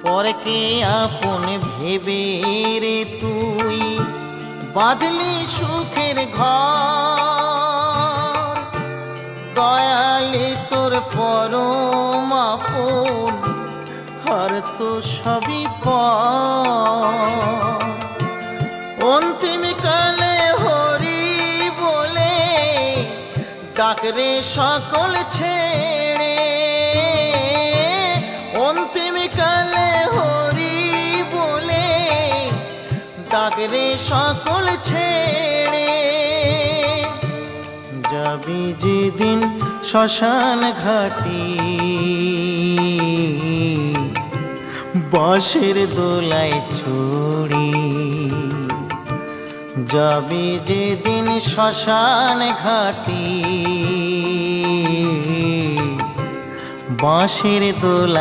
পরকে আপন ভেবে রে তুই বাঁধলি সুখের ঘর। দয়ালি তোর পরম আপন আর তো সবই পর। অন্তিম কালে হরি বলে ডাকরে সকল ছেড়ে। অন্তিম কালে হরি বলে ডাকরে সকল ছেড়ে। যাবি যেদিন শ্মশান ঘাটি বাঁশের দোলায় ছড়ি। যাবি যেদিন শ্মশান ঘাটি বাঁশের দোলায়